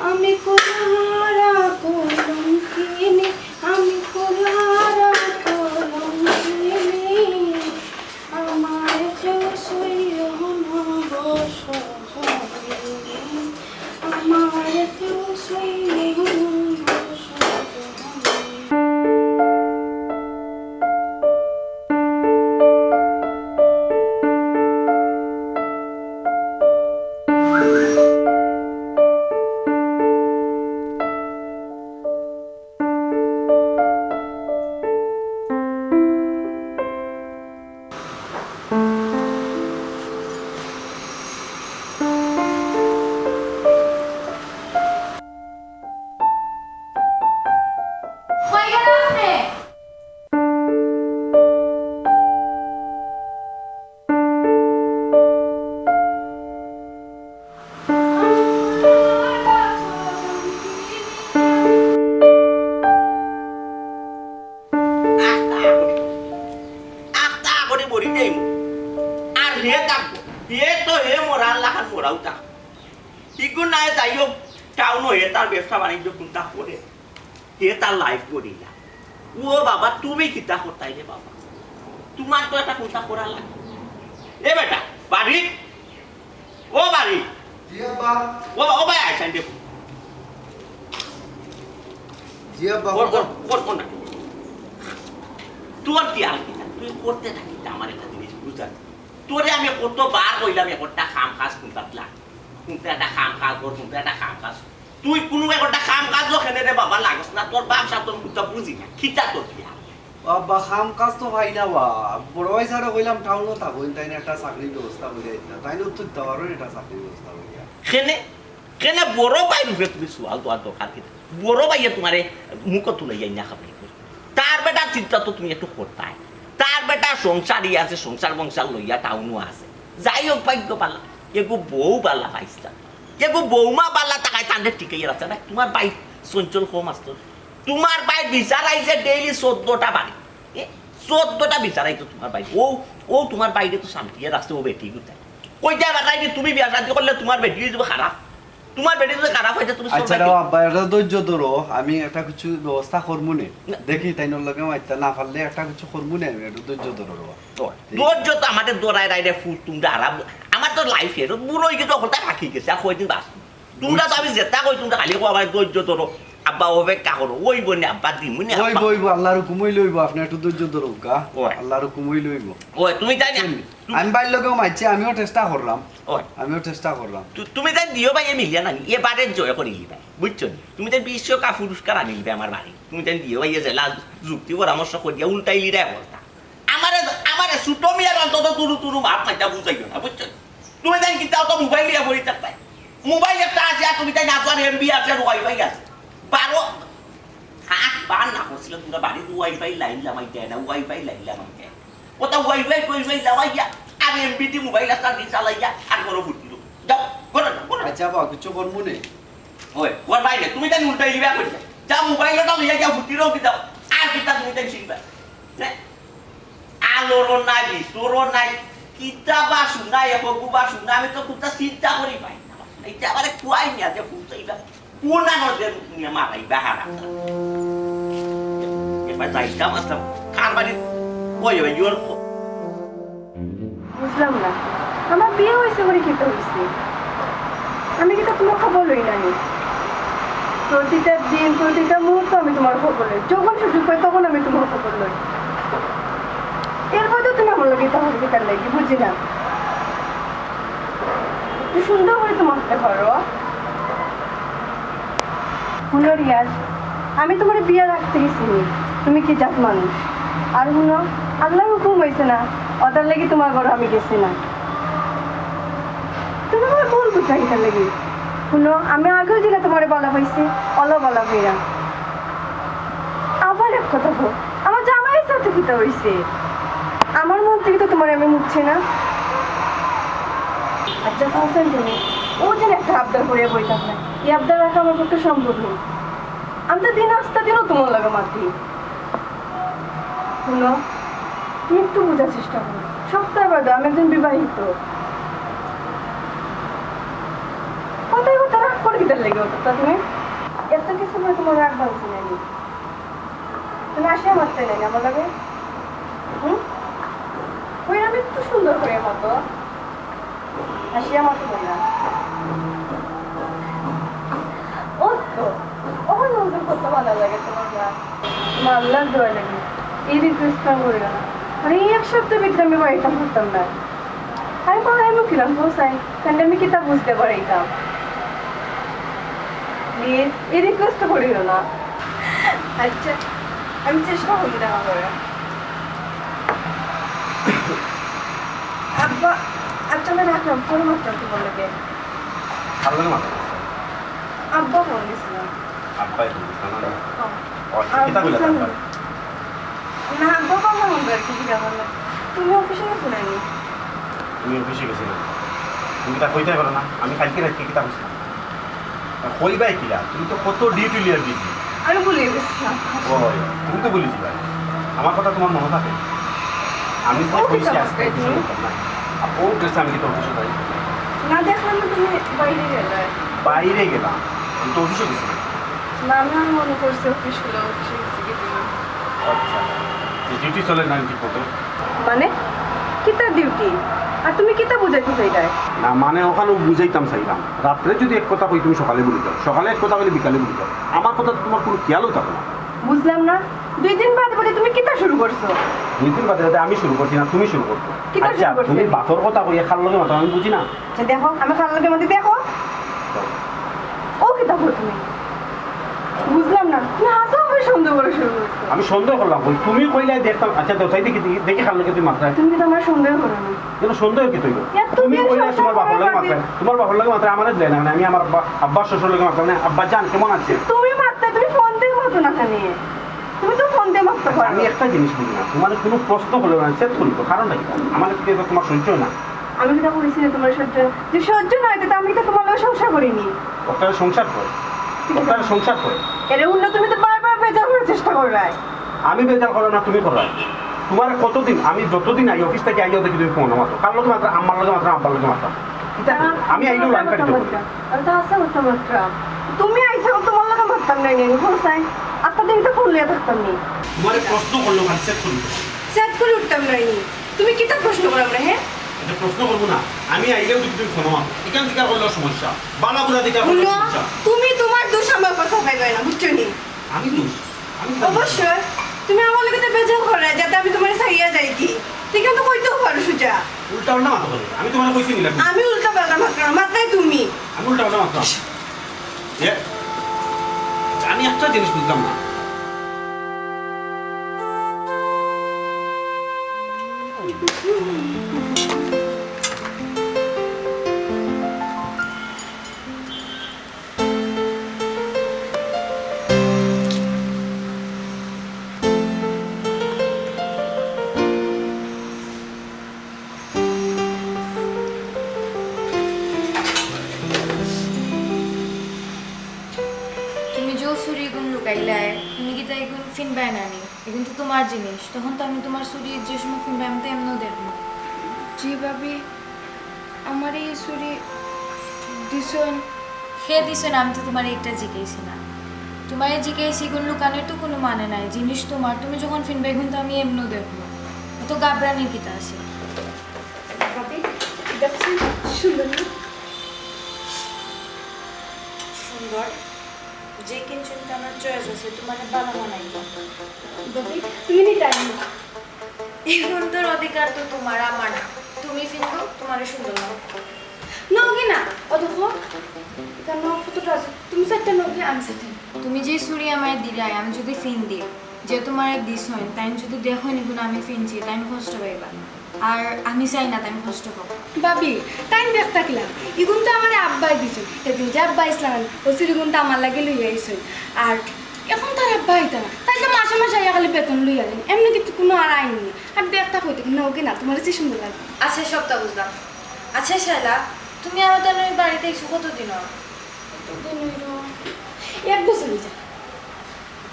আমি কুলারা কলঙ্কিনী, আমি কুলারা কলঙ্কিনী, আমার কেউ সইও না গো সজনী, আমার কেউ সইও না গো সজনী। ব্যবসা বাণিজ্য কোনটা করে তার লাইফ করি না ও বাবা তুমি কিতা করতাই রে বাবা তোমার তো একটা কোনটা করা লাগে এ বেটা বাড়ি ও বাড়ি জি আব্বা ও ভাই আইছেন দেখো জি আব্বা কোন তোর কি আর কি তুই করতে থাকি আমার একটা জিনিস বুঝা তোরে আমি কতবার কইলাম একটা খাম কাজ কোনটা কোনটা একটা খাম কাজ কর কোনটা একটা খাম কাজ তুই কোনো একটা কাম কাজ লখেনে রে বাবা লাগস না তোর বাপ সাথে মুতা বুঝি না খিতা তোর কি বাবা কাম কাজ তো ভাই না বা বড় ভাই স্যার কইলাম টাউনও থাকো তাই না একটা চাকরির ব্যবস্থা করে দিতা তাই না তো দেওয়ারও একটা চাকরির ব্যবস্থা করে দিয়া কেনে বড় ভাই রূপে তুমি সুয়াল তো দরকার কি বড় ভাইয়ে তোমারে মুখ তুলে যাই না খাবি তার বেটা চিন্তা তো তুমি একটু করতাই তার বেটা সংসারই আছে সংসার বংসার লইয়া টাউনও আছে যাই হোক ভাগ্য পালা এগো বউ পালা পাইছা এগো বৌমা পালা টাকায় তান্ডে টিকাই রাখছে না তোমার ভাই চঞ্চল কম আসতো তোমার ভাই বিচার আইছে ডেইলি 14টা বাড়ি 14টা বিচার আইতো তোমার ভাই ও তোমার বাইরে তো শান্তিয়ে রাখছে ও বেটি কোথায় কইটা বাটাই তুমি বিয়া শান্তি করলে তোমার বেটি দিব খারাপ তোমার বেটি যদি খারাপ হইছে তুমি আচ্ছা রে আব্বা এটা ধৈর্য ধরো আমি একটা কিছু ব্যবস্থা করব নে দেখি তাই নর লাগে মাইতা না পারলে একটা কিছু করব নে এটা ধৈর্য ধরো ধৈর্য তো আমাদের দরাই রাইরে ফুট তোমরা আরাম আমার তো লাইফ এর বুড়ো হয়ে গেছে ওটা থাকি গেছে আর কয়দিন বাস তোমরা তো আমি যেটা কই তোমরা খালি কো আমার ধৈর্য ধরো আব্বা ওবে কাহরো ওই বনে আব্বা দিমুনি ওই বইব আল্লাহর হুকুমই লইব আপনি একটু ধৈর্য ধরো গা আল্লাহর হুকুমই লইব ওই তুমি জানি আমি বাইর লগেও মাইছি আমিও চেষ্টা করলাম তুমি তাই দিও ভাই মিলিয়া না এবারে জয় করে ভাই বুঝছো তুমি তাই বিশ্বকাপ পুরস্কার আনিলবে আমার বাড়ি তুমি তাই দিও ভাই জেলা যুক্তি পরামর্শ করিয়া উল্টাই লিরা অবস্থা আমার ছোট মিয়ার অন্তত তুরু ভাত মাইটা বুঝাইও না বুঝছো তুমি তাই কিতাও তো মোবাইল লিয়া পড়ি থাকতাই মোবাইল একটা আছে আর তুমি তাই নাচার এমবি আছে আর ওয়াইফাই আছে 12 বার না করছিল তোমরা বাড়িতে ওয়াইফাই লাইন লামাইতে না ওয়াইফাই লাইন লামাইতে ওটা ওয়াইফাই লামাইয়া আর এমবিটি মোবাইল একটা দিয়ে চালাইয়া আর বড় ফুটিল যাও করো আচ্ছা বাবা কিছু করবো নে ওই ওর বাইরে তুমি তাই উল্টাই লিবা কইছে যা মোবাইলটা লইয়া যাও ফুটিরও কি দাও আর কিটা তুমি তাই শিখবা না আলোর নাই বিসুর নাই কিতাবা শুনা একগুবা শুনা আমি তো কুতা চিন্তা করি পাই না এইটা আরে কুয়াই নিয়া যে ফুটাইবা কোনা নজর নিয়া মারাইবা হারা এবার যাইতা মাসলাম কার বাড়ি ওই ইওর বুঝলাম না আমার বিয়ে হয়েছে বলে খেতে হয়েছে আমি কিন্তু তোমার খবর লই নাই প্রতিটা দিন প্রতিটা মুহূর্ত আমি তোমার খবর লই যখন সুযোগ পাই তখন আমি তোমার খবর লই এরপর তো তুমি আমার লগে তখন বেকার লাগি বুঝি না তুই সুন্দর করে তোমার সাথে করো শুনো রিয়াজ আমি তোমার বিয়ে রাখতে গেছি তুমি কি জাত মানুষ আর শুনো আল্লাহর হুকুম হয়েছে না ওটার লাগি তোমার ঘর আমি গেছি না তুমি আমার ভুল বুঝা এটার লাগি শুনো আমি আগেও দিলে তোমার বলা পাইছি অলো বলা পেরা আবার এক কথা বল আমার জামাইয়ের সাথে কিতা হয়েছে আমার মন থেকে তো তোমার আমি মুখছি না আচ্ছা শুনছেন তুমি ও যেন একটা আবদার করিয়া বই থাক না এই আবদার রাখা আমার পক্ষে সম্ভব নেই আমি তো দিন আসতে দিনও তোমার লাগে মাতি শুনো তুমি একটু বোঝার চেষ্টা করো। সপ্তাহ বাদে আমি একজন বিবাহিত। কোথায় কোথায় রাগ করে কিতার লেগে হতো তা তুমি? এত কিছু করে তোমার রাগ ভাঙছি নাকি? তুমি আসিয়া মারতে নেই আমার লাগে? ওই আমি একটু সুন্দর করে মতো আসিয়া মারতে পারি না। ও তো ওখানে ওদের কত ভালো লাগে তোমার না? তোমার আল্লাহর দোয়া লাগে এই রিকোয়েস্ট করি না। আর এই এক সপ্তাহের ভিতরে আমি বাড়িটা করতাম না। আমি পড়াই মুখিলাম বসাই তাহলে আমি কিতাব বুঝতে পারিতাম। প্লিজ এই রিকোয়েস্ট করিও না। আচ্ছা আমি চেষ্টা করি দেখা করে। আব্বা আচ্ছা আমি রাখলাম ফোন মারতাম তোমার লাগে। ভালো লাগে মাথা আব্বা ফোন দিয়েছিলাম। আব্বাই কিতা বলে না আব্বা কথা বলবে আর কি কেমন না। তুমি অফিসে গেছো নাকি? তুমি অফিসে গেছি না, তুমি কিতা কইতে পারো না? আমি কালকে রাখি কিতা কইছিলাম কইবাই কিলা? তুমি তো কত ডিউটি লিয়ার দিছি। আমি ভুলে গেছিলাম। ও তুমি তো বলেছি ভাই, আমার কথা তোমার মনে থাকে? আমি তো কইছি আজকে কিছু করতাম না। ও ড্রেসে আমি কি তো অফিসে যাই না দেখলাম না তুমি বাইরে গেলে। বাইরে গেলাম, আমি তো অফিসে গেছি না আমি আর মনে করছি অফিস হলো অফিসে গেছি কি তুমি। আচ্ছা ডিউটি চলে না ঠিক মতো? মানে কিতা ডিউটি আর তুমি কিতা বুঝাইতে চাইলাই? না মানে ওখানে বুঝাইতাম চাইলাম, রাত্রে যদি এক কথা কই তুমি সকালে বলে যাও, সকালে এক কথা বলে বিকালে বলে যাও, আমার কথা তো তোমার কোনো খেয়ালও থাকে না। বুঝলাম না 2 দিন বাদে বাদে তুমি কিতা শুরু করছো? 2 দিন বাদে বাদে আমি শুরু করছি না, তুমি শুরু করছো। কিতা শুরু করছো? তুমি বাতর কথা কই খাল লগে মাথা আমি বুঝি না। আচ্ছা দেখো আমি খাল লাগে মধ্যে দেখো ও কিতা করো তুমি? বুঝলাম না তুমি আসো আমি সন্দেহ করে শুরু করছো। আমি সন্দেহ করলাম কই তুমি কইলে দেখতাম। আচ্ছা তো চাই দেখি দেখি খাল লগে তুমি মাত্রা তুমি তো আমার সন্দেহ করো না। যেন সন্দেহ কি তৈরি তুমি কইলে তোমার বাবার লাগে মাত্রা, তোমার বাবার লাগে মাত্রা আমার দেয় না, মানে আমি আমার আব্বা শ্বশুর লাগে মাত্রা, মানে আব্বা জান কেমন আছে? তুমি মারতে তুমি ফোন দিয়ে মতো না জানি তুমি তো ফোন দিয়ে মারতে পারো। আমি একটা জিনিস বুঝি না, তোমার কোনো প্রশ্ন হলো না সেট করবো কারণ নাই আমার কিন্তু তোমার সহ্য না। আমি যেটা বলেছি না তোমার সহ্য যে সহ্য নয় তো আমি তো তোমার লগে সংসার করিনি। ওটার সংসার করে, ওটার সংসার করে এর উল্টো তুমি তো বারবার বেজার করার চেষ্টা করবে। আমি বেজার করো না তুমি করো। তোমার কতদিন আমি যতদিন আই অফিস থেকে আইও দেখি তুমি ফোন মাত্র কার লগে মাত্র আমার লগে মাত্র আব্বার লগে মাত্র আমি আইলেও লাইন কাটতে পারি। আমি তো আসা করতাম মাত্র তুমি আইসা তোমার লগে মারতাম না আমি বলছাই আজকে দিন তো ফোন লিয়ে থাকতাম নি। তোমার প্রশ্ন করলো মানে সেট করবো, সেট করে উঠতাম না তুমি কি তা প্রশ্ন করো আমরা? হ্যাঁ এটা প্রশ্ন করবো না, আমি আইলেও যদি তুমি ফোন মাত্র এখান থেকে করলেও সমস্যা, বালা বুড়া দিকে করলেও সমস্যা। তুমি তোমার দোষ আমার কথা পাইবে না বুঝছো নি? আমি দোষ অবশ্যই তুমি আমার লগে তো বেজার করে যাতে আমি তোমার ছাইয়া যাই কি ঠিক আছে কইতেও পারো সুজা। উল্টা উল্টা মাথা বলে আমি তোমার কইছি নিলাম আমি উল্টা পাল্টা মাত্র মাত্রাই তুমি। আমি উল্টা উল্টা মাত্র আমি একটা জিনিস বুঝলাম না। তুমি কি তাই এখন ফিনবাই না নি এখন তো তোমার জিনিস তখন তো আমি তোমার ছুরি যে সময় ফিনবাই আমি তো এমনও দেখবো। জি ভাবি আমার এই ছুরি দিছেন খেয়ে দিছো না আমি তো তোমার একটা জিজ্ঞেসি না তোমার জিজ্ঞেসি কোন লুকানের তো কোনো মানে নাই জিনিস তোমার তুমি যখন ফিনবাই এখন তো আমি এমনও দেখবো তো গাবরানির কিতা আছে। ভাবি দেখছেন সুন্দর না? সুন্দর যে কিনছেন আমার চয়েস আছে তোমার ভালো মানাই ভাবি তুমি নি টাইম এখন তোর অধিকার তো তোমার আমার না তুমি ফিনবো তোমার সুন্দর না নগে না ও দেখো কেন কতটা আছে তুমি সেটা নগে আনছেন তুমি যে ছুরি আমায় দিলে আমি যদি ফিন দিই যে তোমার দিস হয় তাই যদি দেখো নি গুণ আমি ফিনছি তাই আমি কষ্ট পাইবা আর আমি চাই না তাই আমি কষ্ট পাবো। ভাবি তাই দেখ থাকলাম ইগুন তো আমার আব্বাই দিছে সেদিন যে আব্বা ইসলাম ও সিরিগুন তো আমার লাগে লইয়া আইছেন আর এখন তার আব্বা আইতা না তাই তো মাসে মাসে আইয়া খালি বেতন লইয়া দেন এমনি কিন্তু কোনো আর আইন নেই আর দেখতা হইতে কিন্তু ওকে না তোমার যে সুন্দর লাগে। আচ্ছা সবটা বুঝলাম। আচ্ছা শাইলা তুমি আমার তো ওই বাড়িতে এসে কতদিন হয়? এক বছর হয়ে যায়।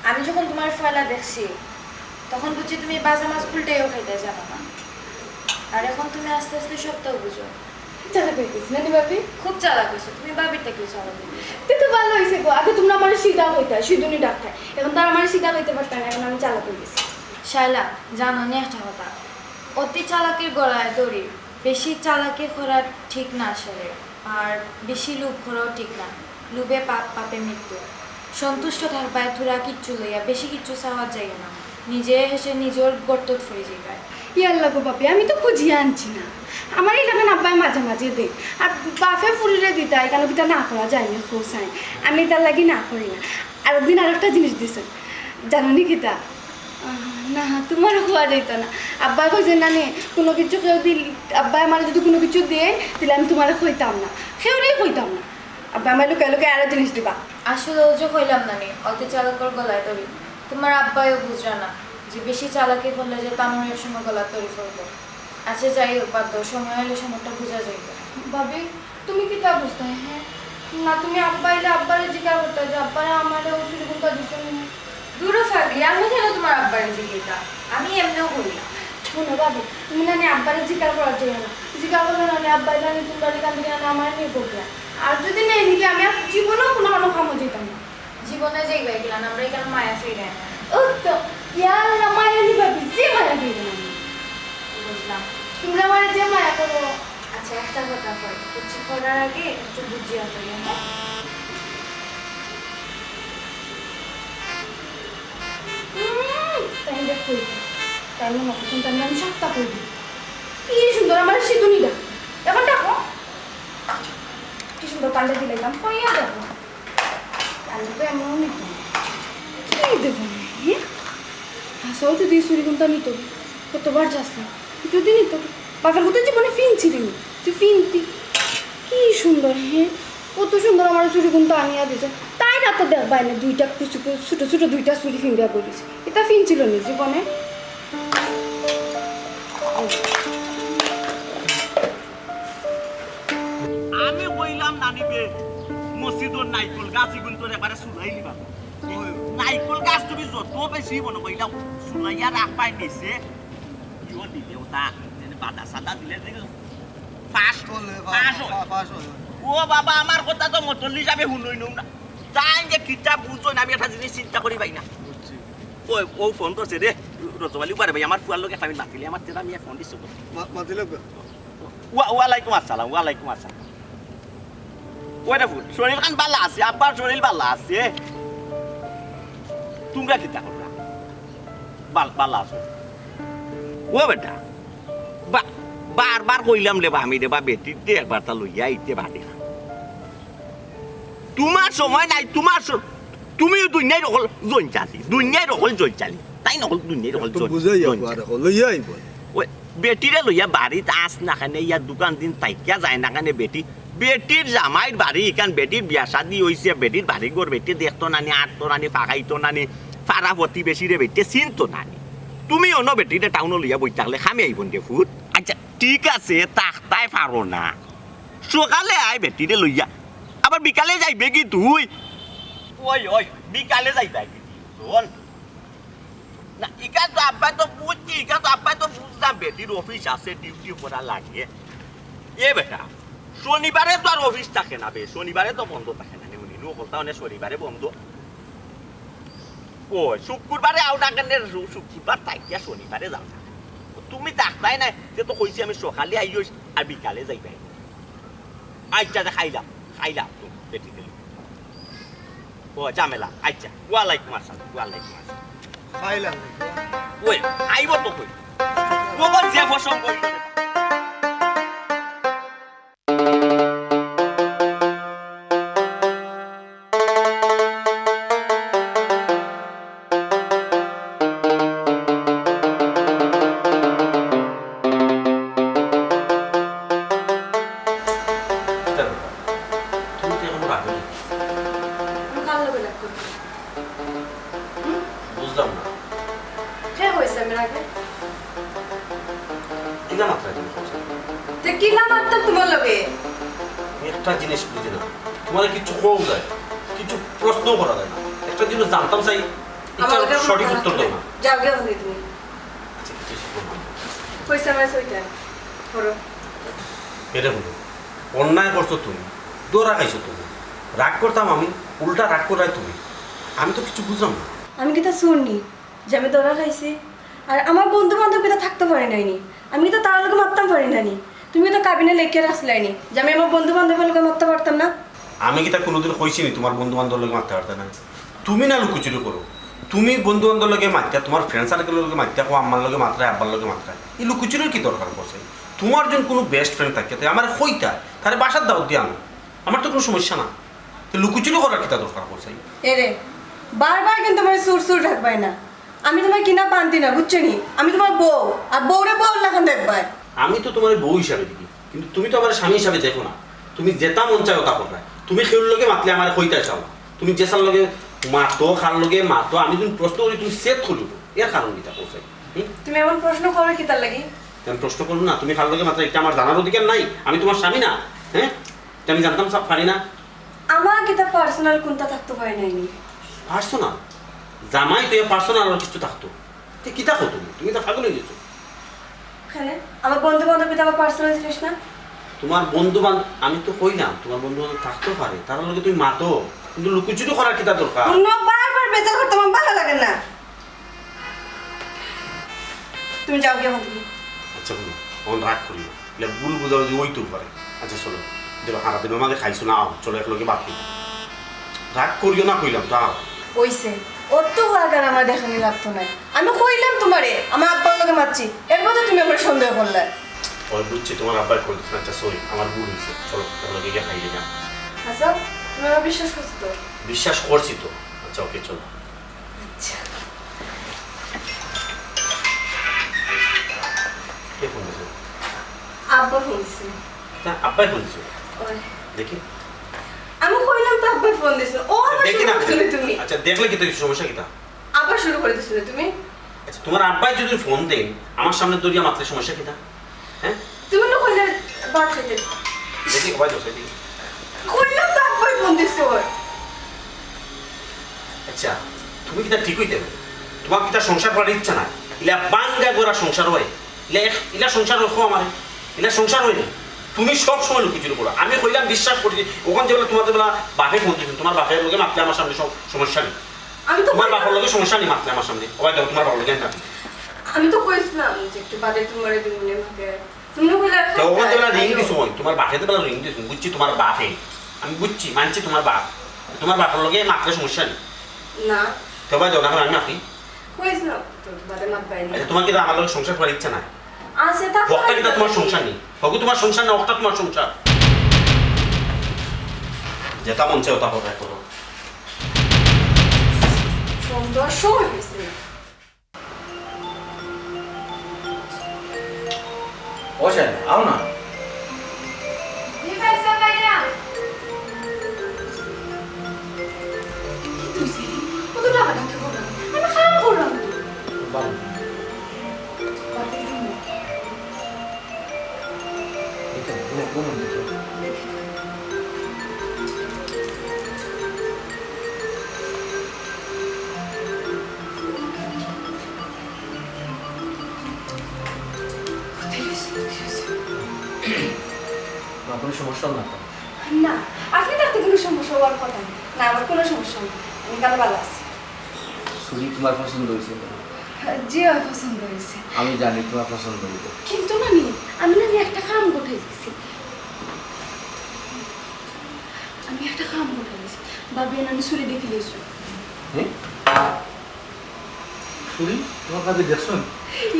আমি যখন তোমার ফয়লা দেখছি তখন বুঝছি তুমি বাজা মাছ উল্টাইও খাইতে জানো না, আর এখন তুমি আস্তে আস্তে সবটাও বুঝো। চালাক হয়ে গেছি না নি ভাবি? খুব চালাক হয়েছো তুমি, বাবিরটা কেউ চালাক হয়েছে। তুই তো ভালো হয়েছে গো, আগে তোমরা আমার সিধা হইতা, সিধুনি ডাক্তার, এখন তো আর আমার সিধা হইতে পারতাম না, এখন আমি চালাক হয়ে গেছি। শায়লা জানো নি একটা কথা, অতি চালাকের গলায় দড়ি, বেশি চালাকি করা ঠিক না আসলে, আর বেশি লোভ করাও ঠিক না। লোভে পাপ, পাপে মৃত্যু। সন্তুষ্ট থাকবায় তোরা কিচ্ছু লইয়া বেশি কিচ্ছু চাওয়ার জায়গা না, নিজে হেসে নিজের গর্তত ফুরে যাইবায়। ইয়াল্লা গো বাপি, আমি তো খুঁজিয়ে আনছি না, আমার এই লাগান আব্বাই মাঝে মাঝে দেয়, আর বাপে ফুরিলে দিতা কেন কিটা না করা যায়নি খোসাই, আমি তার লাগি না করি না। আর একদিন আর একটা জিনিস দিছে জানো নি কিটা? না তোমারও খোয়া যেত না, আব্বাই কইছে না নে কোনো কিছু কেউ দিল, আব্বাই আমার যদি কোনো কিছু দিয়ে দিলে আমি তোমার খইতাম না, সেউরেই খইতাম না। আব্বাই আমার লোকে লোকে আরো জিনিস দিবা। আসলে ওজো কইলাম না নি, অতি চালাকর গলায় দড়ি। তোমার আব্বাইও বুঝরা না যে বেশি চালাকি করলে যে তানোরের সময় গলা তৈরি করবো। আচ্ছা যাই হোক, বাদ দাও, সময় হলে সময়টা বোঝা যাইবে। ভাবি তুমি কি তা বুঝতে? হ্যাঁ না, তুমি আব্বাইলে আব্বারে জিজ্ঞাসা করতে যে আব্বারে আমার ওষুধ কোনটা দিচ্ছেন। দূরও থাকবি, আমি কেন তোমার আব্বারে জিজ্ঞেটা, আমি এমনিও করি না। শোনো ভাবি, তুমি না আব্বারে জিজ্ঞাসা করার জন্য না, জিজ্ঞাসা করলে না আব্বাই জানি তোমরা কান থেকে আমার নিয়ে করবে, আর যদি নেই নাকি আমি আর জীবনেও কোনো কোনো খামো যেতাম না। জীবনে যাইবা গেলাম আমরা এখানে মায়া ফিরে না। ও তো ইয়াল্লা মায়া নি ভাবি, যে মায়া দিই না বুঝলাম। তোমরা আমার যে মায়া করো। আচ্ছা একটা কথা কই, কিছু করার আগে একটু বুঝিয়া করি। হ্যাঁ তাই দেখো, তাই না মতো তাই আমি সপ্তাহ করবি। কি সুন্দর আমার সিঁদুনিটা, এখন দেখো কি সুন্দর পাল্টে দিলাম, কইয়া দেখো আমি তো এমন নিত কি দেবো হ্যাঁ। হাসাও যদি চুরি কোনটা নিত, কতবার যাস না যদি নিত, বাপের কোথাও জীবনে ফিন ছিলি নি, তুই ফিনতি কি সুন্দর। হ্যাঁ কত সুন্দর আমার চুরি কোনটা আনিয়া দিয়েছে, তাই না তো দেখবা না দুইটা ছোটো ছোটো দুইটা চুরি ফিন দেওয়া করেছে, এটা ফিন ছিল নি জীবনে। আমি কইলাম নানিবে মসজিদর নাইকল গাছ ইগুন তোর একবারে সুলাইলি বাবা। নাইকল গাছ তুমি যত বেশি মনে কইলাম সুলাইয়া রাখবাই নিছে ইও দিলেও তা বাদা সাদা দিলে ফাঁস ও বাবা আমার কথা তো মতলি যাবে শুনই নো না, তাই যে কিতাব বুঝই না, আমি একটা জিনিস চিন্তা করি পাই না। ওই ও ফোন করছে রে রতবালি পারে ভাই, আমার ফুয়ার লোকে ফাইল মাতিলে আমার তেরা মিয়া ফোন দিছে। ওয়ালাইকুম আসসালাম। ওয়ালাইকুম আসসালাম। ওইটা ফুল শরীর খান ভালো আছে, আব্বার শরীর ভালো আছে, তোমরা কিতা করবা? ভালো আছো? ও বেটা বারবার কইলাম রে আমি রে বা বেটির দে একবার তা লইয়া আইতে বাদে না, তোমার সময় নাই, তোমার তুমিও দুনিয়ায় রকল জৈন চালি, দুনিয়ায় রকল জৈন চালি, তাই নকল দুনিয়ায় রকল ওই বেটিরে লইয়া বাড়িতে আস না খানে ইয়ার দোকান দিন তাইকিয়া যায় না খানে বেটির জামাইর বাড়ি এখান বেটির বিয়া শাদি হয়েছে, বেটির বাড়ি ঘর বেটি দেখতো নানি, আটতো নানি, ফাঁকাইতো নানি, ফাড়া প্রতি বেশি রে বেটি চিনতো নানি, তুমি অন্য বেটিরে টাউনে লইয়া বই থাকলে খামে আইব দে ফুট। আচ্ছা ঠিক আছে তাই পারো না, সকালে আয় বেটিরে লইয়া, আবার বিকালে যাইবে কি তুই? ওই বিকালে যাইবে কি শোন না, ইকা তো আব্বাই তো বুঝছি, ইকা তো আব্বাই তো বুঝলাম বেটির অফিস আছে, ডিউটি করা লাগে। এ বেটা শনিবারে তো আর অফিস থাকে না বে, শনিবারে তো বন্ধ থাকে না, উনি বলতা অনেক শনিবারে বন্ধ। ও শুক্রবারে আউট আগে শুক্রবার থাকিয়া শনিবারে যাও না, তুমি দেখতাই নাই যে তো কইছি আমি সকালে আইও আর বিকালে যাইবে। আচ্ছা খাইলাম তুমি বেটি দিল ও জামেলা। আচ্ছা ওয়ালাইকুম আসসালাম। ওয়ালাইকুম আসসালাম। খাইলাম ওই আইব তো কই কোন যে ফসল কইল বুঝলাম না কে হয়েছে আমার আগে? কিনা মাত্রা জিনিস তো কি না মারতাম তোমার লগে? একটা জিনিস বুঝি না, তোমার কিছু কম যায়, কিছু প্রশ্ন করা যায় না, একটা জিনিস জানতাম চাই, আমার লগে সঠিক উত্তর দাও না। যাও গিয়ে হলে তুমি আচ্ছা কিছু শিখবো না। পয়সা মাস ওইটা করো এটা বলো অন্যায় করছো তুমি, দৌড়া খাইছো তুমি, রাগ করতাম আমি, উল্টা রাগ করাই তুমি। আমি তো কিছু বুঝলাম না। আমি কি তা শুননি যে আমি ধরা খাইছি? আর আমার বন্ধু বান্ধব কিতা থাকতে পারি নাইনি, আমি তো তার লোকে মারতাম পারি নানি। তুমি তো কাবিনে লেখে রাখলাইনি যে আমি আমার বন্ধু বান্ধবের লোকে মারতে পারতাম না। আমি কি তা কোনোদিন কইছিনি তোমার বন্ধু বান্ধব লোকে মারতে পারতে না? তুমি না লুকোচুরি করো, তুমি বন্ধু বান্ধব লোকে মারতে, তোমার ফ্রেন্ড সার্কেলের লোকে মারতে, আম্মার লোকে মাত্রায় আব্বার লোকে মাত্রায়, এই লুকোচুরির কি দরকার পড়ছে? তোমার যখন কোনো বেস্ট ফ্রেন্ড থাকে তাই আমার কইতা তাহলে বাসার দাওয়াত দিয়ে আনো, আমার তো কোনো সমস্যা না। তো লুকোচুরি করার কি তা দরকার পড়ছে? এরে বারবার কিন্তু আমার সুর সুর রাখবাই না। আমি তোমার কিনা পান্তি না, বুঝছো নি? আমি তোমার বউ, আর বউরে বউ লাগান দেখবাই। আমি তো তোমার বউ হিসাবে দেখি, কিন্তু তুমি তো আমার স্বামী হিসাবে দেখো না। তুমি যেটা মন চায় ওটা করবে। তুমি খেউর লগে মাতলে আমার কইতে চাও, তুমি যেসার লগে মাতো খার লগে মাতো, আমি তুমি প্রশ্ন করি তুমি সেট খুলব, এর কারণ কিটা করছে? তুমি এমন প্রশ্ন করো কি তার লাগি? আমি প্রশ্ন করবো না, তুমি খার লগে মাত্র এটা আমার জানার অধিকার নাই? আমি তোমার স্বামী না? হ্যাঁ, এটা আমি জানতাম সব পারি না? আমার কিতা পার্সোনাল কোনটা থাকতে পারি নাইনি। পার্সোনাল জামাই তো পার্সোনাল আর কিছু থাকতো, কি থাকো তুমি? তুমি তো পাগল হয়ে গেছো। ওখানে আমার বন্ধু বান্ধব কিতা আমার পার্সোনাল জিনিস না। তোমার বন্ধু বান্ধব, আমি তো কইলাম তোমার বন্ধু বান্ধব থাকতেও পারে, তার লগে তুমি মাতো, কিন্তু লুকুচুরি করার কিটা দরকার? অন্য বারবার বেচার করতে আমার ভালো লাগে না। তুমি যাও গিয়ে বন্ধু। আচ্ছা বলো, তখন রাগ করি না, এলে ভুল বোঝাও যে ওই তো পারে। আচ্ছা চলো, দেখো হারা দিন আমাকে খাইছো না, আও চলো একলগে বাদ করি। রাগ করিও না কইলাম তো, আও। ওইসে ওর তো হাগার আমার দেখানি লাগতো না। আমি কইলাম তোমারে আমার আব্বার লগে মারছি, এর মধ্যে তুমি আমার সন্দেহ করলে। ওই বুঝছি তোমার আব্বাই করতেছে না। আচ্ছা সরি, আমার ভুল হয়েছে, চলো একলগে গিয়ে খাইয়ে যাও। আচ্ছা তুমি আমার বিশ্বাস করছো তো? বিশ্বাস করছি তো। আচ্ছা ওকে চলো। আচ্ছা কে ফোন দিয়েছে? আব্বা ফোন দিছে। আব্বাই ফোন দিয়েছে? ওই দেখি আমি কইলাম তো আব্বাই ফোন দিছে। ও আবার দেখি শুরু না। করছিলে তুমি। আচ্ছা দেখলে কি তো সমস্যা কিটা? আবার শুরু করে দিছিলে তুমি। আচ্ছা তোমার আব্বাই যদি ফোন দেন আমার সামনে দড়িয়া মাত্রে সমস্যা কিটা? হ্যাঁ তুমি না কইলে বাদ খাইতে। দেখি সবাই দোষ দেখি। কইলাম তো আব্বাই ফোন দিছে ওর। আচ্ছা তুমি কিটা ঠিক হইতে হবে, তোমার কিটা সংসার করার ইচ্ছা নাই, ইলা বাঙ্গা গোরা সংসার হয়, ইলা সংসার রাখো আমার, ইলা সংসার হয় না। তুমি সব সময় লুকিয়ে করো। আমি কইলাম বিশ্বাস করছি, ওখান যেগুলো তোমাদের বেলা বাপে ফোন দিচ্ছেন, তোমার বাপের লোকে মাতলে আমার সামনে সব সমস্যা নেই। আমি তো তোমার বাবার লোকে সমস্যা নেই মাতলে আমার সামনে, ওই দেখো তোমার বাবার লোকে না। আমি তো কইছিলাম যে একটু বাদে তোমারে দিনে ভাবে। তুমি না কইলা তো ওখান যেগুলো রিং দিছো, তোমার বাপের বেলা রিং দিছো, বুঝছি তোমার বাপে, আমি বুঝছি মানছি তোমার বাপ, তোমার বাবার লোকে মাতলে সমস্যা নেই। না তো ভাই যখন আমি মাফি কইছিলাম তো বাদে মাত পাইনি। আচ্ছা তোমার কিটা আমার লোক সংসার করার ইচ্ছা নাই? আছে তা হকটা কিটা তোমার সংসার নেই, হকু তোমার সংসার না, হকটা তোমার সংসার। যেটা মন চায় ওটা করো। সুন্দর সময় হয়েছে। বসেন, আও না। কত টাকা টাকা করলাম, আমি খারাপ করলাম তো। বাবু, দেখেন, ঘুমুন দেখেন। না কোনো সমস্যা না তো? না, আপনি থাকতে কোনো সমস্যা হওয়ার কথা নেই। না আমার কোনো সমস্যা নেই, আমি কাল ভালো আছি। ছুরি তোমার পছন্দ হয়েছে? যে হয় পছন্দ হয়েছে, আমি জানি তোমার পছন্দ হইবে। কিন্তু নানি আমি নানি একটা কাম করতে দিচ্ছি। আমি একটা কাম করতে দিচ্ছি, ভাবি নানি ছুরি দেখে দিয়েছো। হ্যাঁ, ছুরি তোমার কাছে দেখছেন?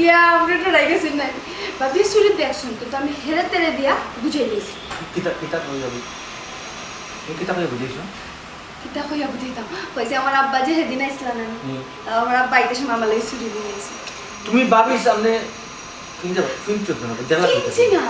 ইয়া আপনি তো রাইগেছেন না, ভাবি ছুরি দেখছেন, কিন্তু আমি হেরে তেরে দিয়া বুঝাই দিয়েছি। কিতাব কিতাব হয়ে যাবে, তুমি কিতাব হয়ে বুঝেছ? কিতা কইয়া বুঝাইতাম, কইছে আমার আব্বা যে সেদিন আইসলা নানি, আমার আব্বা আইতে সময় আমার লাগে ছুরি দিয়ে গেছে। তুমি ভাবিস সামনে কিনতে চলবে না, দেখা কিনছি না,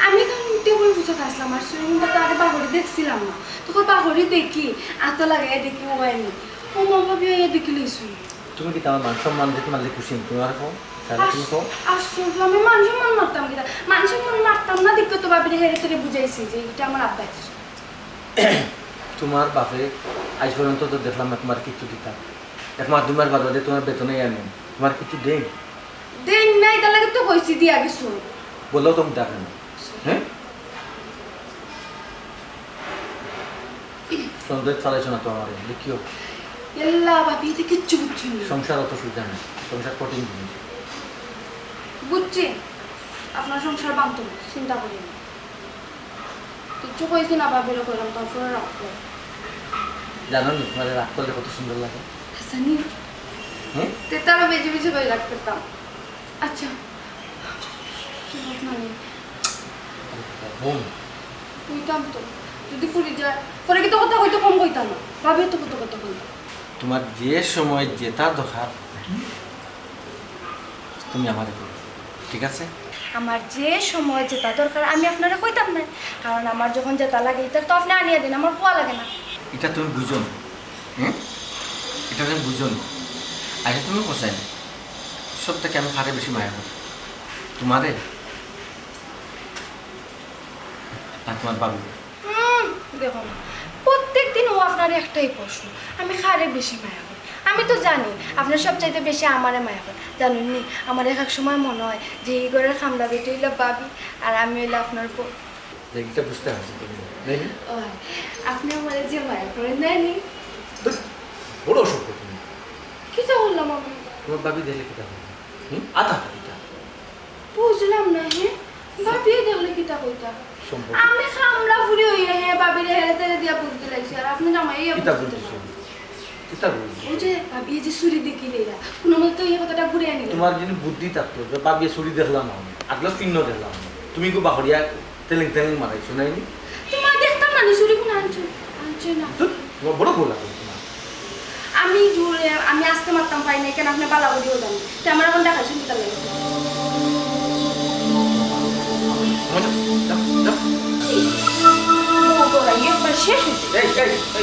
আমি তখন টেবিল বুঝে আসলাম, আর সুইমিংটা তো আগে বাহরি দেখছিলাম না, তখন বাহরি দেখি আত লাগাই দেখি মোবাইল নেই, ও মা ভাবি দেখি লইছুন। তুমি কি তোমার মান সম্মান দেখে মাঝে খুশি তোমার কো তাহলে তুমি কো? আশ্চর্য, আমি মান সম্মান মারতাম কিনা, মান সম্মান মারতাম না, দেখতে তো ভাবি হেরে তেরে বুঝাইছি যে এটা আমার আব্বা আইছে। তোমার বাপে আজ পর্যন্ত তো দেখলাম না তোমার কিছু কিতাব, এক মাস 2 মাস বাদে তোমার বেতনে আনি তোমার কিছু দেই দেন নাই তার লাগে তো কইছি দিয়া গেছো বললেও তুমি দেখে না হ্যাঁ সন্দেহ চালাইছো না তো আমার দেখিও এল্লা ভাবি এটা কিচ্ছু বুঝছি না সংসার অত সুবিধা নেই সংসার কঠিন জিনিস বুঝছি আপনার সংসার বাঁধতো না চিন্তা করি না কিচ্ছু কইছি না ভাবিরে কইলাম তারপরে রাখবো জানো নি তোমার রাগ করলে কত সুন্দর লাগে হাসানি হ্যাঁ তে তারা বেজে বেজে কই রাখতাম আচ্ছা শুনুন না বোন কইতাম তো যদি ফুরি যায় পরে কি তো কথা কইতো কম কইতাম না ভাবি তো কত কথা কইতাম তোমার যে সময় যেটা দরকার তুমি আমারে করো ঠিক আছে আমার যে সময় যেটা দরকার আমি আপনারা কইতাম না কারণ আমার যখন যেটা লাগে এটা তো আপনি আনিয়ে দিন আমার পোয়া লাগে না এটা তুমি বুঝো না হ্যাঁ এটা তুমি বুঝো না আগে তুমি কোথায় না সব থেকে আমি হারে বেশি মায়া করি তোমারে আর তোমার বাবু দেখো না প্রত্যেক দিন ও আপনার একটাই প্রশ্ন আমি খারে বেশি মায়া করি আমি তো জানি আপনার সবচাইতে বেশি আমারে মায়া করি জানেন নি আমার এক এক সময় মনে হয় যে এই ঘরের খামলা বেটি হইলে বাবি আর আমি হইলে আপনার এটা বুঝতে পারছি তুমি নেই আপনি আমার যে মায়া করেন নেয়নি বড় অসুখ তুমি কি তো বললাম আমি তোমার বাবি দেখলে কিটা হবে আধা কিটা বুঝলাম না হ্যাঁ বাবি দেখলে কিটা কইতা সম্পর্ক আমি খামলা ফুরি হইয়া হ্যাঁ বাবিরে হেরে তেরে দিয়া বুঝতে লাগছি আর আপনি জামাই কিটা বুঝছো কিটা বুঝছো ও যে ভাবি যে চুরি দেখি লেলা কোনো মতো এই কথাটা ঘুরে আনি তোমার যিনি বুদ্ধি থাকতো যে বাবিয়ে চুরি দেখলাম আমি আগলা চিহ্ন দেখলাম তুমি কো বাহরিয়া তেলেং তেলেং মারাইছো নাইনি তোমার দেখতাম না চুরি কোন আনছো আনছো না তোমার বড় ভুল আছে তোমার আমি জোরে আমি আসতে মারতাম পাই না কেন আপনি বালা বলিও জানি তো আমার এখন দেখা শুনতে লাগে ও গোড়া একবার শেষ হয়েছে এই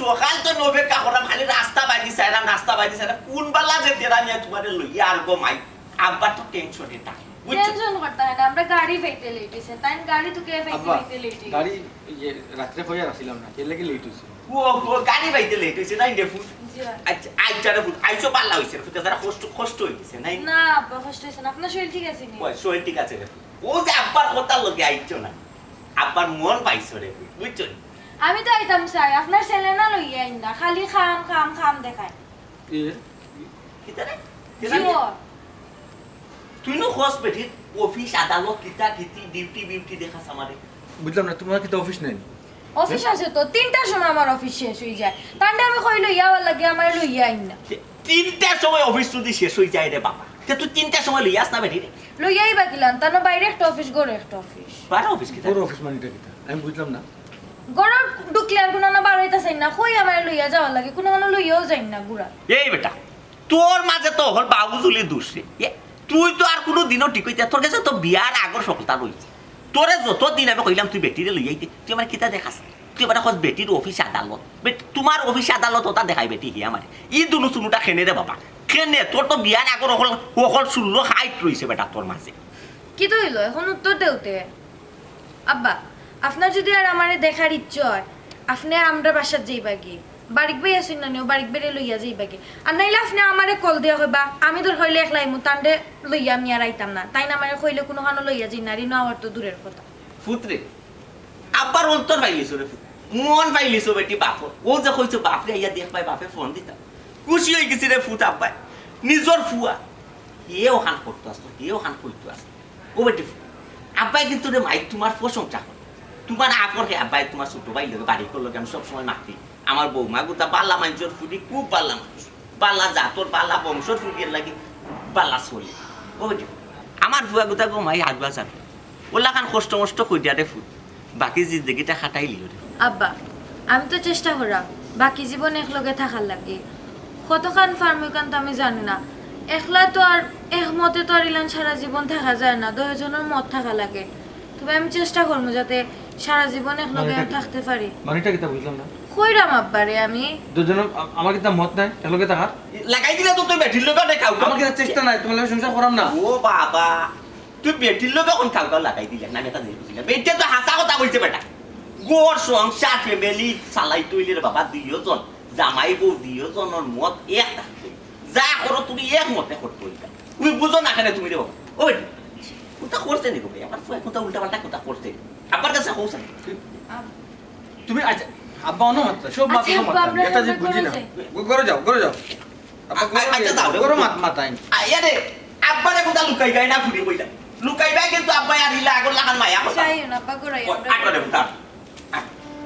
সকাল তো নবে কাকরা খালি রাস্তা বাইদি সাইরাম কোন বালা যে তেরা নিয়ে তোমারে লইয়া আর গো মাই আব্বা তো টেনশনে থাকে টেনশন করতে হয় না আমরা গাড়ি পাইতে লেট হইছে তাই গাড়ি তো কে পাইতে লেট হইছে গাড়ি যে রাত্রে কইয়া রাখিলাম না এর লাগি লেট হইছে ও গাড়ি বাইতে লেট হইছে নাই দেখু জি আচ্ছা আইচারে ফুট আইছো পাল্লা হইছে ফুটে যারা কষ্ট হইছে নাই না আব্বা কষ্ট হইছে না আপনার শরীর ঠিক আছে নি ওই শরীর ঠিক আছে রে ও যে আব্বার কথা লগে আইছো না আব্বার মন পাইছো রে বুঝছো আমি তো আইতাম চাই আপনার ছেলে না লইয়া আইন না খালি খাম দেখায় কিতারে জিও তুই নো হসপিটাল অফিস আদালত কিতা কিতি ডিউটি দেখাস আমারে বুঝলাম না তোমার কি তো অফিস নেই অফিস আছে তো 3টার সময় আমার অফিস শেষ হই যায় তান্ডে আমি কই লইয়া লাগে আমার লইয়া আইন না 3টার সময় অফিস যদি শেষ হই যায় রে বাবা তে তুই 3টার সময় লইয়াস না বেটি রে লইয়াই বাকিলাম তার বাইরে একটা অফিস গড়ে একটা অফিস বারে অফিস কিতা বড় অফিস মানিটা কিটা আমি বুঝলাম না গড় ডুকলিয়ার কোন না বার হইতাছে না কই আমার লইয়া যাওয়া লাগে কোন লইয়াও যাই না গুড়া এই বেটা তোর মাঝে তো হল বাবু জুলি দোষ রে তুই তো আর কোনো দিনও ঠিক হইতে তোর কাছে তো বিয়ার আগর সফলতা রয়েছে তোরে যত দিন আমি কইলাম তুই বেটিরে লই আইতে তুই আমার কিতা দেখাস তুই এবার খোঁজ বেটির অফিস আদালত তোমার অফিস আদালত ওটা দেখাই বেটি হি আমার ই দুনু চুনুটা খেনে রে বাবা খেনে তোর তো বিয়ার আগর অকল 16 হাইট রয়েছে বেটা তোর মাঝে কি তো হইলো এখন উত্তর দেউতে আব্বা আপনার যদি আর আমারে দেখার ইচ্ছে হয় আপনি আমরা বাসার যাইবা কি বাড়িক বাই আসুন না নিও বাড়িক বেড়ে লইয়া যাইবা কি আর নাইলে আপনি আমারে কল দিয়া হইবা আমি তোর হইলে একলাই মু তান্ডে লইয়া আমি আর আইতাম না তাই না আমারে কইলে কোনো হানো লইয়া যাই নারী না আমার তো দূরের কথা ফুতরে আব্বার অন্তর পাইলিছো রে মন পাইলিছো বেটি বাপ ও যে কইছো বাপরে আইয়া দেখ পাই বাপে ফোন দিতা খুশি হই গেছি রে ফুত আব্বাই নিজর ফুয়া হেও খান করতে আসতো হেও খান করতে আসতো ও বেটি আব্বাই কিন্তু রে মাইক তোমার প্রশংসা করে তোমার আপর হে আব্বাই তোমার ছোট ভাই লোক বাড়ি করলো আমি সবসময় মাতি আমার বৌমা গুতা বাল্লা মানুষের ফুটি খুব বাল্লা মানুষ বাল্লা জাতর বাল্লা বংশর ফুটির লাগি বাল্লা চলি ও বেটি আমার ফুয়া গুতা গো মাই হাত বাজার ওলা খান কষ্ট মষ্ট কইটা রে ফুট বাকি জিন্দগিটা খাটাই লিও রে আব্বা আমি তো চেষ্টা করা বাকি জীবন একলগে থাকার লাগে কতখান ফার্মিকান তো আমি জানি না একলা তো আর একমতে তো আর ইলান সারা জীবন থাকা যায় না 10 জনের মত থাকা লাগে তবে আমি চেষ্টা করবো যাতে সারা জীবন একলগে থাকতে পারি মানেটা কিতা বুঝলাম না কইরাম আব্বারে আমি দুজন আমার কিতা মত নাই এলগে থাকার লাগাই দিলে তো তুই বেটির লোক দেখাও আমার কিতা চেষ্টা নাই তোমার লগে সংসার করাম না ও বাবা তুই বেটির লোক এখন খাও খাও লাগাই দিলে না এটা নেই বুঝিনা বেটে তো হাসা কথা বলছে বেটা গোর সংসার ফ্যামিলি চালাই তুইলে বাবা দিওজন জামাই বউ দিওজনের মত এক থাকবে যা করো তুমি এক মতে করতে হইতা তুমি বুঝো না কেন তুমি রে বাবা ও বেটি কোথা করছে নি গো আমার ফুয়া কোথা উল্টা পাল্টা কথা করছে আবার কাছে হোসা তুমি আচ্ছা আব্বা অন্য মাত্রা সব মাত্রা আচ্ছা, আব্বা, মাত্রা আমরা এটা যে একবার বুঝি করে না যাই। ঘরে যাও আব্বা আচ্ছা, দাও রে। ঘরে মাতাই আয়া রে আব্বারে কোথা লুকাই গায় না ফুরি কইলা লুকাই বাই কিন্তু আব্বাই আর ইলা আগর লাগান মায়া কথা চাই না আব্বা করাই আটরে বুটা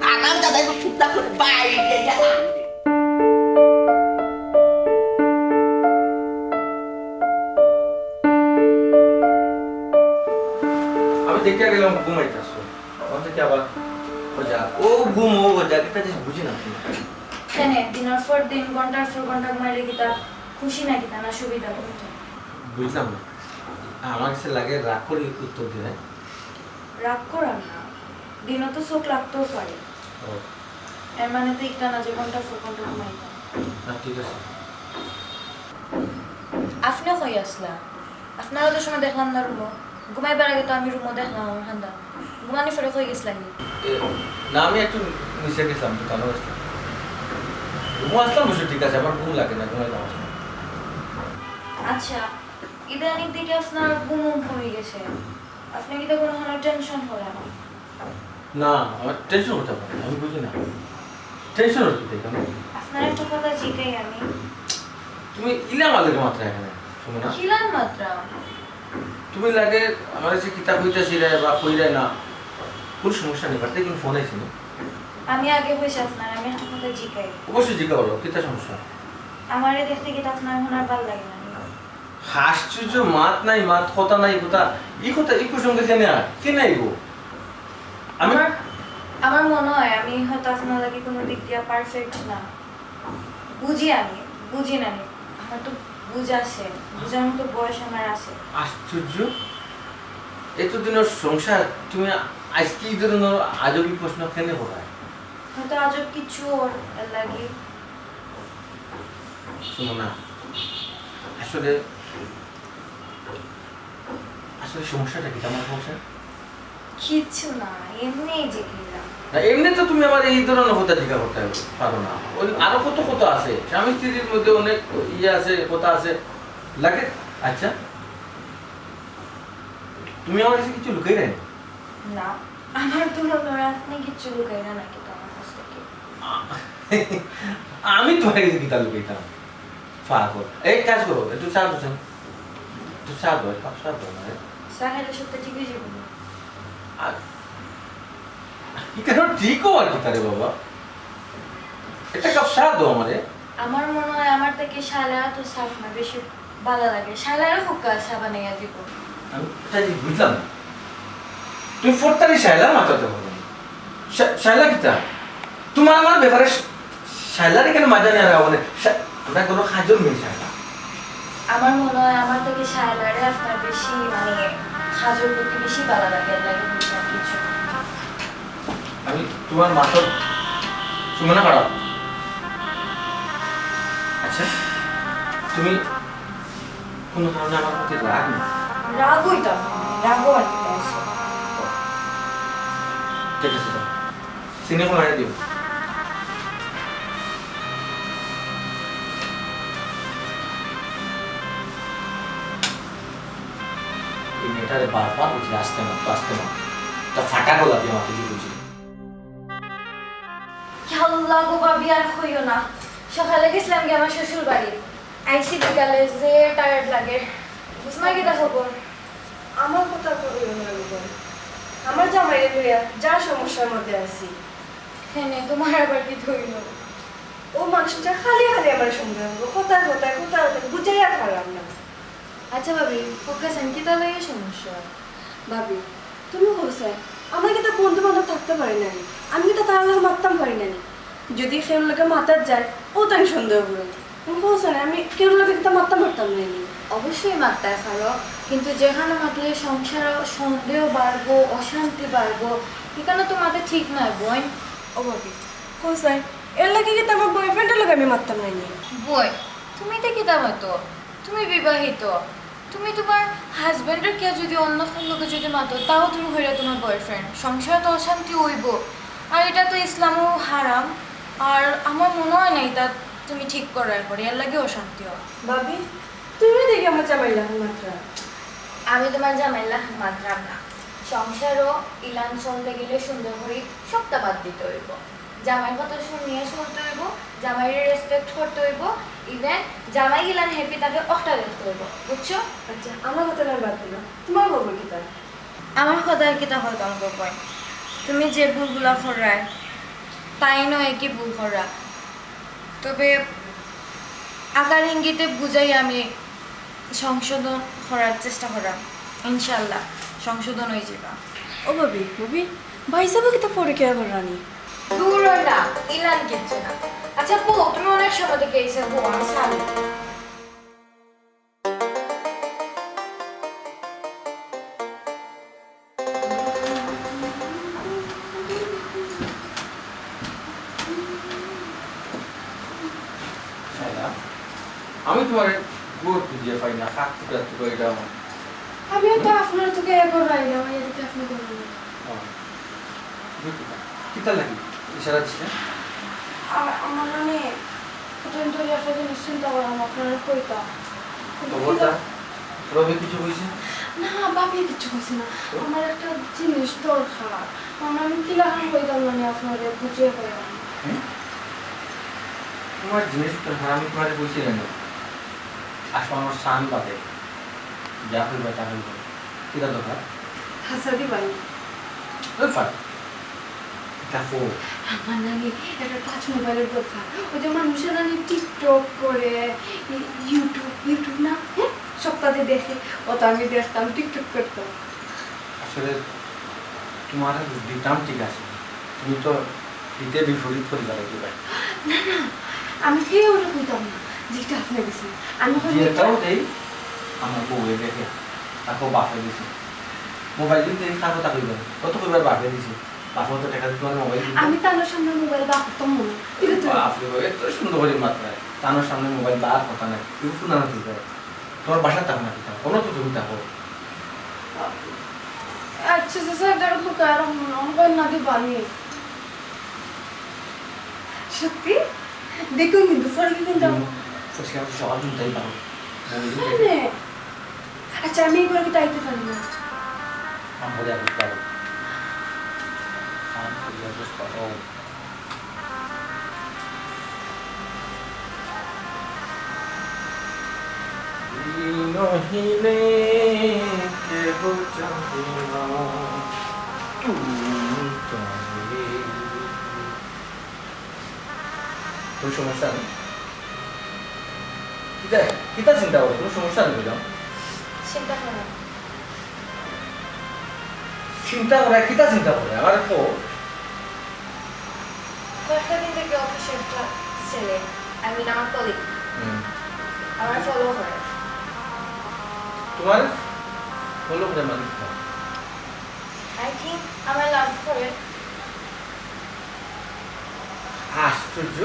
আনাম দাদা তো ফুটা করে বাই গেয়া আমি দেখে গেলাম ঘুমাইতেছ ওখান থেকে আবার খোঁজা ও ঘুম ও খোঁজা একটা জিনিস বুঝি না কেন দিনের পর দিন ঘন্টার পর ঘন্টা ঘুমাইলে কি তার খুশি নাকি তা না সুবিধা কোনটা বুঝলাম না আমার কাছে লাগে রাগ করে উত্তর দিলে রাগ করার না দিনও তো চোখ লাগতেও পারে এর মানে তো একটা না যে ঘন্টার পর ঘন্টা ঘুমাইতাম ঠিক আছে আপনিও কই আসলা আপনারও তো সময় দেখলাম না রুমো ঘুমাইবার আগে তো আমি রুমো দেখলাম আমার ঠান্ডা ঘুমানি ফেরে কই গেছিলাম না আমি একটু নিচে গেছিলাম দোকানে আসলাম ঘুমো আসলাম বসে ঠিক আছে আমার ঘুম লাগে না ঘুমাইলাম আসলাম আচ্ছা ইদানিং দিকে আপনার ঘুম হয়ে গেছে আপনি কি তো কোনো টেনশন করেন না আমার টেনশন হতে পারে আমি বুঝি না টেনশন হচ্ছে কেন আপনার একটা কথা জিজ্ঞাই আমি তুমি ইলা মালিকে মাত্রা এখানে শুনো না খিলান মাত্রা তুমি লাগে আমার কাছে কিতাব হইতেছি রে বা কইরে না কোন সমস্যা নেই বাড়তে কোন ফোন আইছিল আমি আগে বসে আপনার আমি একটা কথা জিজ্ঞাই অবশ্যই জিজ্ঞা করো কিতা সমস্যা আমারে দেখতে কি আপনার এখন আর ভালো লাগে না আশ্চর্য মাত নাই মাত কথা নাই কথা ই প্রসঙ্গে জানি আর কি নাই গো আমি আমার মনে হয় আমি হয়তো আপনার লাগে কোনো দিক দিয়ে পারফেক্ট না বুঝি না আমার তো বুঝ আছে বুঝার মতো বয়স আমার আছে আশ্চর্য এতদিনের সংসার তুমি আজকে এই ধরনের আজবি প্রশ্ন কেন করায় হয়তো আজব কিছু ওর লাগে শোনো না আসলে সমস্যাটা কি আমার সমস্যা কিচ্ছু না এমনি যে কিনলাম না এমনি তো তুমি আমার এই ধরনের কথা জিজ্ঞা করতে পারো না ওই আরো কত কত আছে স্বামী স্ত্রীর মধ্যে অনেক ইয়ে আছে কথা আছে লাগে আচ্ছা তুমি আমার কাছে কিছু লুকাই নাই না আমার তো মনে হয় আপনি কিচ্ছু লুকাই না নাকি তো আমার কাছ থেকে আমি তোমার কাছে কিতা লুকাইতাম পাগল এই কাজ করো একটু চা দোছেন একটু চা দো কাপ চা দো না সাহেবের সাথে ঠিকই যাবো আর কেন ঠিকও আর কি তারে বাবা একটা কাপ চা দো আমারে আমার মনে হয় আমার থেকে শালা তো সাফ না বেশি ভালো লাগে শালারও খুব কাজ বানাইয়া দিব আমি এটা যে বুঝলাম না। তুমি ফোরটারি শাইলার মাথাতে বলো শাইলা কিতা তোমার আমার ব্যাপারে শাইলারে কেন মাজা নেওয়া হবে না আমরা কোনো খাজর মেয়ে শাইলা আমার মনে হয় আমার থেকে শালারে আপনার বেশি মানে খাজুর প্রতি বেশি ভালো লাগে লাগে বুঝলাম কিছু আমি তোমার মাথার তুমি না খারাপ আচ্ছা তুমি কোনো কারণে আমার প্রতি রাগ না রাগই তো রাগও আর কি আছে ঠিক আছে সিনেমা মারিয়ে দিও এই মেয়েটারে বারবার বুঝে আসতে না তা ফাটা গলা দিয়ে আমাকে দিয়ে বুঝি আল্লাহ গো ভাবি আর কইও না সকালে গেছিলাম কি আমার শ্বশুর বাড়ি আইসি বিকালে যে টায়ার্ড লাগে তোমার কিতা খবর? আমার কথা কইও না লোকজন। আমার জামাইরে লইয়া যা সমস্যার মধ্যে আছি হ্যাঁ তোমার আবার কি ধইল? ও মানুষটা খালি খালি আমার সন্দেহ করবো কোথায় কোথায় কোথায় কোথায় বুঝাইয়া পারলাম না। আচ্ছা ভাবি ফোকাসেন কিতা লাগে সমস্যা? ভাবি তুমি বলছে আমার কিন্তু বন্ধু বান্ধব থাকতে পারি না আমি কিন্তু তার লোক মারতাম পারি না যদি কেউ লোকে মাতার যায় ও তাকে সন্দেহ করে তুমি বলছে না আমি কেউ লোকে কিন্তু মারতাম পারতাম না অবশ্যই মাত্রায় পারো, কিন্তু যেখানে মাতলে সংসার সন্দেহ বাড়বো, অশান্তি বাড়বো, এখানে তো মাথা ঠিক নয় বোন। ও ভাবি বলছে এর লাগে কিন্তু আমার বয়ফ্রেন্ডের লোক আমি মারতাম না বই তুমি তো কিতা মতো, তুমি বিবাহিত, তুমি তোমার হাজবেন্ডের কে যদি অন্য লোকে যদি মাতো তাও তুমি হইলে তোমার বয়ফ্রেন্ড, সংসারে তো অশান্তি হইব। আর এটা তো ইসলামও হারাম, আর আমার মনে হয় না এটা তুমি ঠিক করার পরে এর লাগে অশান্তি হয়। ভাবি তুমি দেখি আমার জামাই লাগে মাত্রা আমি তোমার জামাইলা মাত্রা না, সংসারও ইলান চলতে গেলে সুন্দর করে সবটা বাদ দিতে হইব, জামাইয়ের কথা শুনিয়ে চলতে হইব, জামাইয়ের রেসপেক্ট করতে হইব, ইভেন জামাই ইলান হ্যাপি তাকে অফটা দেখতে হইব, বুঝছো? আচ্ছা আমার কথা না বাদ দিল তোমার বলবো কি তার আমার কথা কিতা হয় তোমাকে কয়, তুমি যে ভুলগুলা করায় তাই নয় একই ভুল করা, তবে আকার ইঙ্গিতে বুঝাই আমি সংশোধন করার চেষ্টা করা, ইনশাল্লাহ সংশোধন হয়ে যাবা। ও ভাবি ভাবি ভাই সাহেব কিতা পরীক্ষা করানি দূর না ইলান কিচ্ছু না। আচ্ছা বউ তুমি অনেক সময় থেকে এসে বউ আমি সামনে আমি তোমার গুড় খুঁজিয়ে পাই না, কাক টুকরা টুকরা এটা আমার। আমিও তো আপনার তোকে একবার আইলাম এদিকে আপনি করবেন কিতা লাগি ইশারা দিচ্ছে? আর আমার মানে কতদিন ধরে একটা জিনিস চিন্তা করলাম আপনারা কইতাম খবরটা রবি কিছু কইছে? না ভাবি কিছু কইছে না, আমার একটা জিনিস দরকার, মানে আমি কি লাগান কইতাম মানে আপনারা বুঝিয়ে কইলাম। তোমার জিনিস তো আমি তোমার কইছি না, আসলে আমার সান বাদে যা হইবা তা হইবা, কিতা দরকার? হাসাদি ভাই ওই ফাট দেখো আমার নানি একটা টাচ মোবাইলের দরকার, ওই যে মানুষের নানি টিকটক করে ইউটিউব না হ্যাঁ সপ্তাহে দেখে, ও তো আমি দেখতাম টিকটক করতাম। আসলে তোমার বুদ্ধিটাম ঠিক আছে, তুমি তো হিতে বিপরীত করে যাবে কি ভাই? না না আমি কেউ ওটা কইতাম না, যেটা আপনি দিয়েছেন আমি যেটাও দেই আমার বউয়ে দেখে, তাকেও বাফে দিছি মোবাইল দিতে কার কথা কইবে, কত কইবার বাফে দিছি, বাফে তো টাকা দিতে মোবাইল দিতে আমি তার সামনে মোবাইল বাপতাম মনে বাফে ভাবে এত সুন্দর করে মাত্রায় তানোর সামনে মোবাইল বার কথা নাই, কেউ শোনা না দিতে তোমার বাসার থাকো না কিতা কোনো তো তুমি থাকো। আচ্ছা স্যার এটা তো কারণ অনলাইন না দিয়ে বানি সত্যি দেখুন কিন্তু পরে কিন্তু সবার জুনটাই পারো আচ্ছা আমি এগুলো কি তাইতে পারি না আমার আগে পারো নহিলে কেহ চাহিব তোর সমস্যা নেই, কিতা চিন্তা করো, কোনো সমস্যা নেই বুঝলাম। চিন্তা করো চিন্তা করে কিতা চিন্তা করে আমার তো কয়েকটা দিন থেকে অফিসে একটা ছেলে আমি আমার কলিগ আমার ফলো করে, তোমার হলো করে মালিক আই থিঙ্ক আমার লাভ করে। আশ্চর্য,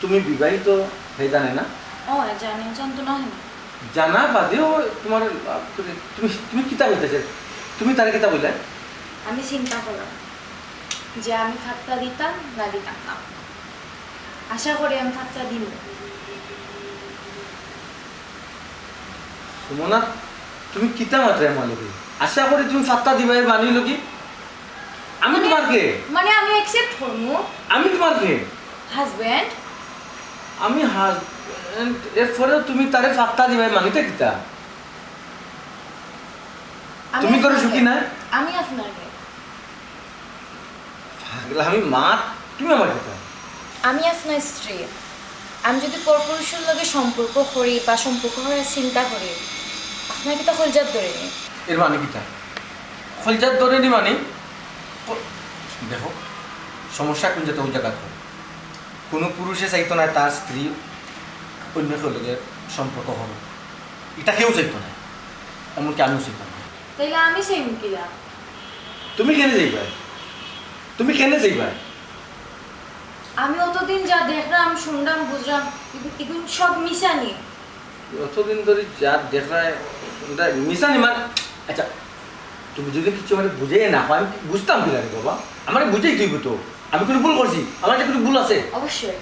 তুমি বিবাহিত হয়ে জানে না? ও জানি জানতো না জানা বাদেও তোমার তুমি তুমি কিতা বলতেছে, তুমি তার কিতা বললে? আমি চিন্তা করলাম যে আমি ফাত্তা দিতাম না দিতাম না, আশা করি আমি ফাত্তা দিব। সুমনা তুমি কিতা মাত্রায় মালিক, আশা করি তুমি সাতটা দিবাই বানিল কি? আমি তোমার কে? মানে আমি অ্যাকসেপ্ট করবো। আমি তোমার কে? হাজবেন্ড। আমি এরপরেও তুমি তারে ফাত্তা দিবাই মানিতে কিতা আমি তুমি করো আপনাকে- সুখী না আমি আপনাকে পাগলা আমি মা তুমি আমার কথা আমি আপনার স্ত্রী আমি যদি পরপুরুষের লগে সম্পর্ক করি বা সম্পর্ক করার চিন্তা করি আপনার কি তা হলজাত ধরে নি এর মানে কিতা খলজাত ধরে নি মানে দেখো সমস্যা কোন যেতে ওই জায়গা কোনো পুরুষে চাইতো না তার স্ত্রী অন্য কেউ লগে সম্পর্ক হবে এটা কেউ চাইতো না এমনকি আমিও চাইতাম না তাইলে আমি সেই মুখিলা তুমি কেনে যাইবা তুমি কেনে যাইবা আমি অতদিন যা দেখলাম শুনলাম বুঝলাম এগুলো সব মিশানি অতদিন ধরে যা দেখায় মিশানি মানে আচ্ছা তুমি যদি কিছু মানে বুঝে না হয় আমি বুঝতাম কি লাগে বাবা আমার বুঝেই তুই তো আমি কোনো ভুল করছি আমার যে কোনো ভুল আছে অবশ্যই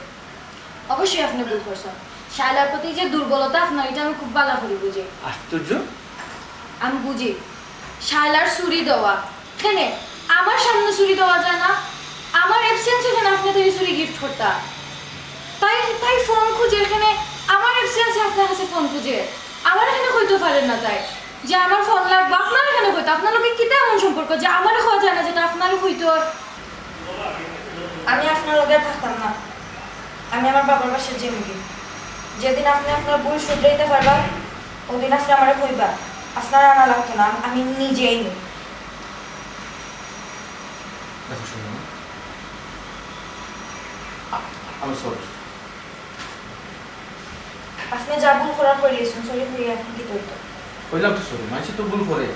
অবশ্যই আপনি ভুল করছেন শায়লার প্রতি যে দুর্বলতা আপনার এটা আমি খুব ভালো করে বুঝি আশ্চর্য আমি বুঝি শায়লার চুরি দেওয়া এখানে আমার সামনে চুরি দেওয়া যায় না আমার অ্যাবসেন্স এখানে আপনি তো চুরি গিফট করতা তাই তাই ফোন খুঁজে এখানে আমার অ্যাবসেন্স আপনার কাছে ফোন খুঁজে আমার এখানে হইতে পারেন না তাই যে আমার ফোন লাগবে আপনার এখানে হইতো আপনার লোকে কি তেমন সম্পর্ক যে আমার হওয়া যায় না যেটা আপনার হইতো আমি আপনার লগে থাকতাম না আমি আমার বাবার বাসায় জেমগি যেদিন আপনি আপনার ভুল শুধরাইতে পারবা ওদিন আপনি আমার কইবা আপনার আনা লাগতো না আমি নিজেই নি দেখো শুনো আমি সরি আপনি যা ভুল করার করিয়েছেন সরি হয়ে এখন কি করতো কইলাম তো সরি মানুষ তো ভুল করে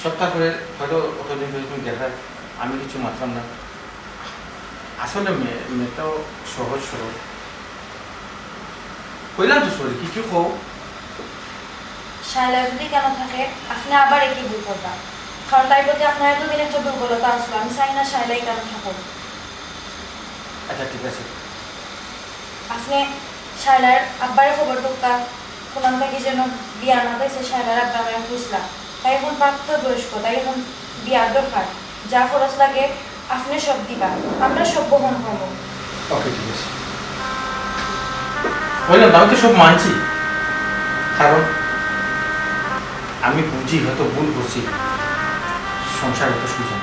সপ্তাহ করে হয়তো অতদিন ধরে তুমি দেখায় আমি কিছু মাত্রাম না আসলে মেয়েটাও সহজ সরল কইলাম তো সরি কিছু কও শায়লা যদি কেন থাকে আপনি আবার একই ভুল করতাম কারণ তাই প্রতি আপনার এতদিন একটা দুর্বলতা আসলো আমি চাই না শায়লাই কেন থাকুন আচ্ছা ঠিক আছে আপনি শায়লার আব্বারে খবর ঢোকা কোনান থেকে যেন বিয়ার না দিয়েছে শায়লার আব্বা আমি বুঝলাম তাই এখন প্রাপ্ত বয়স্ক তাই এখন বিয়ার দরকার যা খরচ লাগে আপনি সব দিবা আমরা সব বহন করবো ওকে ঠিক আছে বললাম আমি তো সব মানছি কারণ আমি বুঝি হয়তো ভুল করছি সংসার হয়তো সুযোগ